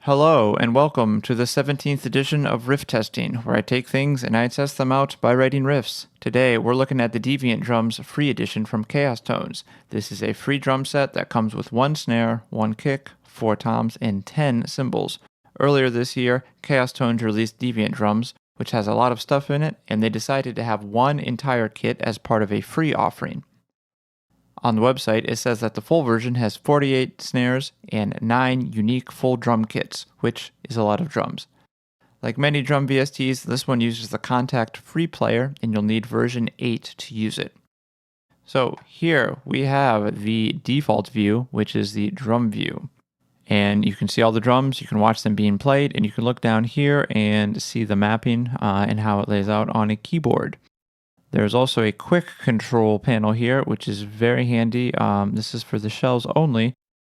Hello, and welcome to the 17th edition of Riff Testing, where I take things and I test them out by writing riffs. Today, we're looking at the Deviant Drums free edition from Chaos Tones. This is a free drum set that comes with 1 snare, 1 kick, 4 toms, and 10 cymbals. Earlier this year, Chaos Tones released Deviant Drums, which has a lot of stuff in it, and they decided to have one entire kit as part of a free offering. On the website, it says that the full version has 48 snares and 9 unique full drum kits, which is a lot of drums. Like many Drum VSTis, this one uses the Contact Free Player, and you'll need version 8 to use it. So here we have the default view, which is the drum view. And you can see all the drums, you can watch them being played, and you can look down here and see the mapping and how it lays out on a keyboard. There's also a quick control panel here, which is very handy. This is for the shells only,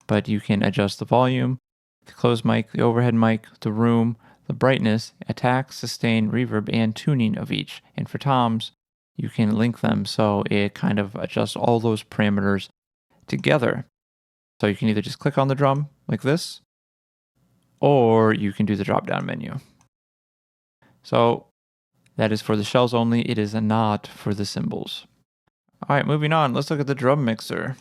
but you can adjust the volume, the closed mic, the overhead mic, the room, the brightness, attack, sustain, reverb, and tuning of each. And for toms, you can link them so it kind of adjusts all those parameters together. So you can either just click on the drum like this, or you can do the drop-down menu. So that is for the shells only. It is not for the cymbals. All right, moving on. Let's look at the drum mixer.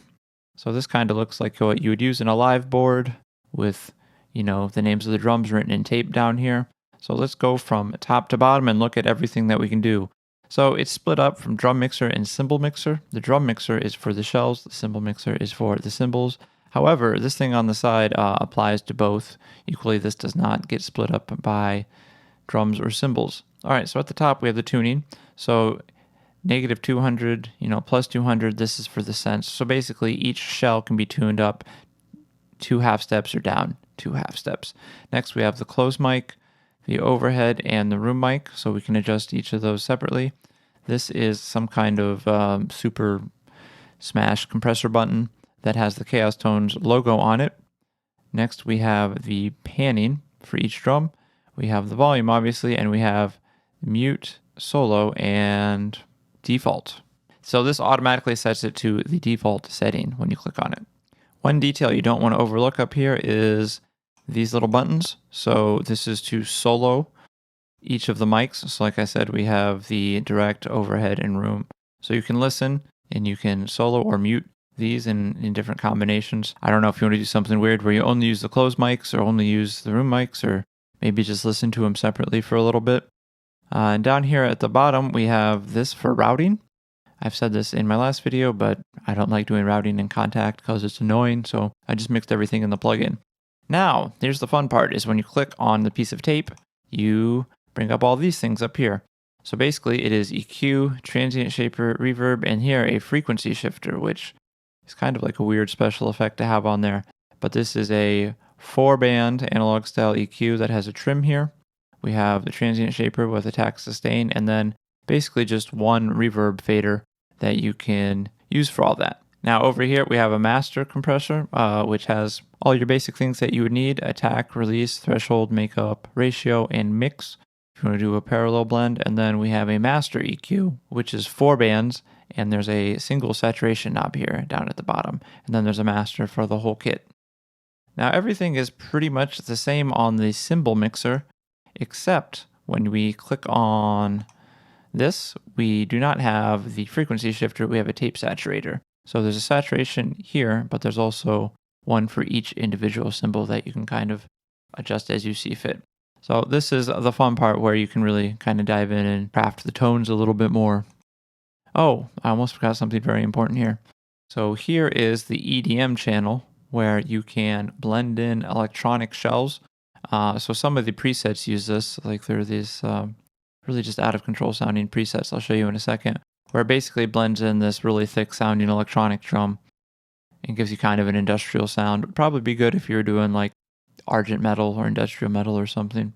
So this kind of looks like what you would use in a live board with, the names of the drums written in tape down here. So let's go from top to bottom and look at everything that we can do. So it's split up from drum mixer and cymbal mixer. The drum mixer is for the shells. The cymbal mixer is for the cymbals. However, this thing on the side applies to both. Equally, this does not get split up by drums or cymbals. All right, so at the top we have the tuning. So negative 200, plus 200, this is for the sense. So basically each shell can be tuned up 2 half steps or down 2 half steps. Next we have the closed mic, the overhead, and the room mic, so we can adjust each of those separately. This is some kind of super smash compressor button that has the Chaos Tones logo on it. Next we have the panning for each drum. We have the volume, obviously, and we have mute, solo, and default. So this automatically sets it to the default setting when you click on it. One detail you don't want to overlook up here is these little buttons. So this is to solo each of the mics. So like I said, we have the direct, overhead, and room. So you can listen and you can solo or mute these in different combinations. I don't know if you want to do something weird where you only use the closed mics or only use the room mics, or maybe just listen to them separately for a little bit. And down here at the bottom, we have this for routing. I've said this in my last video, but I don't like doing routing in Contact because it's annoying, so I just mixed everything in the plugin. Now, here's the fun part, is when you click on the piece of tape, you bring up all these things up here. So basically, it is EQ, transient shaper, reverb, and here a frequency shifter, which is kind of like a weird special effect to have on there. But this is a 4-band analog style EQ that has a trim here. We have the transient shaper with attack, sustain, and then basically just one reverb fader that you can use for all that. Now over here we have a master compressor, which has all your basic things that you would need: attack, release, threshold, makeup, ratio, and mix if you want to do a parallel blend. And then we have a master EQ, which is 4 bands, and there's a single saturation knob here down at the bottom. And then there's a master for the whole kit. Now everything is pretty much the same on the cymbal mixer, except when we click on this, we do not have the frequency shifter, we have a tape saturator. So there's a saturation here, but there's also one for each individual cymbal that you can kind of adjust as you see fit. So this is the fun part where you can really kind of dive in and craft the tones a little bit more. Oh, I almost forgot something very important here. So here is the EDM channel where you can blend in electronic shells. So some of the presets use this, like there are these really just out of control sounding presets I'll show you in a second, where it basically blends in this really thick sounding electronic drum and gives you kind of an industrial sound. It would probably be good if you were doing like Argent metal or industrial metal or something.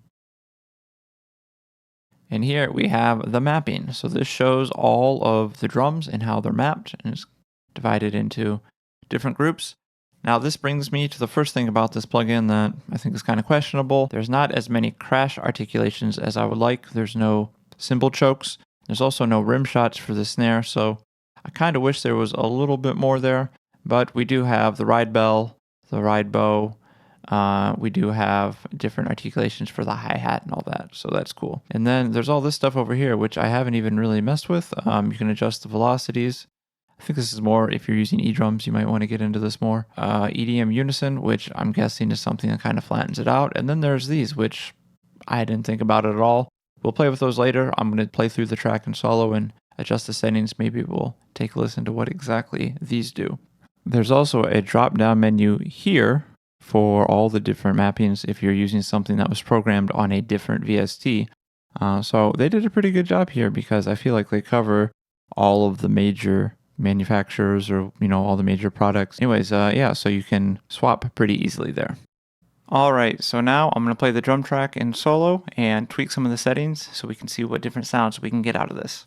And here we have the mapping. So this shows all of the drums and how they're mapped, and it's divided into different groups. Now this brings me to the first thing about this plugin that I think is kind of questionable. There's not as many crash articulations as I would like. There's no cymbal chokes. There's also no rim shots for the snare, so I kind of wish there was a little bit more there. But we do have the ride bell, the ride bow, We do have different articulations for the hi-hat and all that, so that's cool. And then there's all this stuff over here, which I haven't even really messed with. You can adjust the velocities. I think this is more, if you're using E-drums, you might want to get into this more. EDM unison, which I'm guessing is something that kind of flattens it out. And then there's these, which I didn't think about it at all. We'll play with those later. I'm going to play through the track in solo and adjust the settings. Maybe we'll take a listen to what exactly these do. There's also a drop-down menu here for all the different mappings if you're using something that was programmed on a different VST. So they did a pretty good job here because I feel like they cover all of the major manufacturers or, all the major products. Anyways, so you can swap pretty easily there. All right, so now I'm going to play the drum track in solo and tweak some of the settings so we can see what different sounds we can get out of this.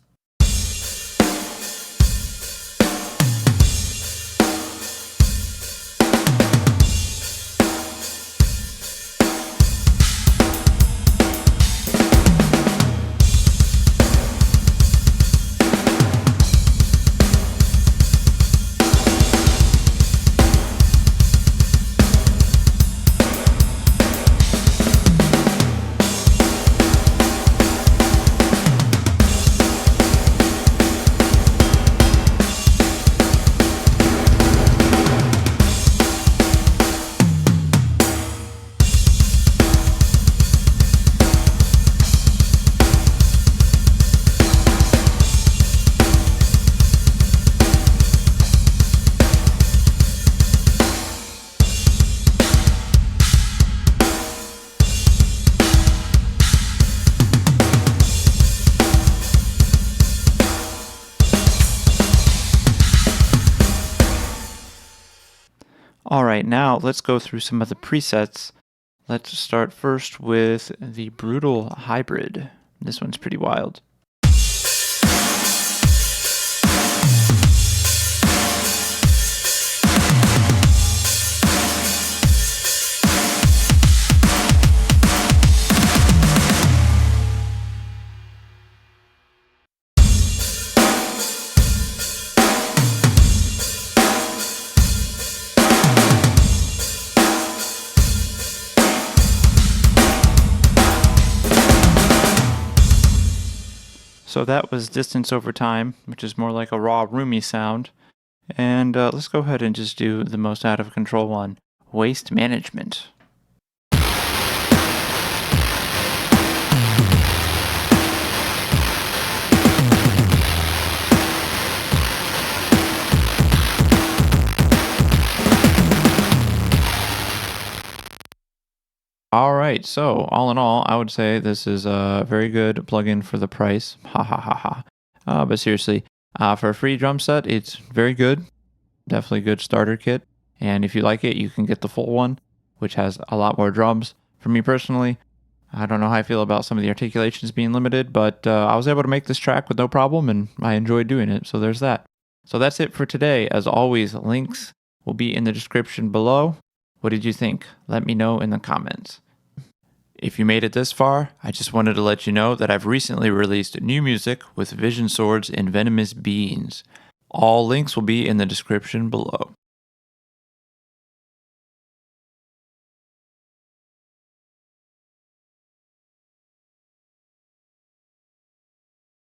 Alright, now let's go through some of the presets. Let's start first with the Brutal Hybrid. This one's pretty wild. So that was Distance Over Time, which is more like a raw, roomy sound. And let's go ahead and just do the most out of control one, Waste Management. All right, so all in all, I would say this is a very good plugin for the price. Ha ha ha ha. But seriously, for a free drum set, it's very good. Definitely a good starter kit. And if you like it, you can get the full one, which has a lot more drums. For me personally, I don't know how I feel about some of the articulations being limited, but I was able to make this track with no problem, and I enjoyed doing it. So there's that. So that's it for today. As always, links will be in the description below. What did you think? Let me know in the comments. If you made it this far, I just wanted to let you know that I've recently released new music with Vision Swords and Venomous Beings. All links will be in the description below.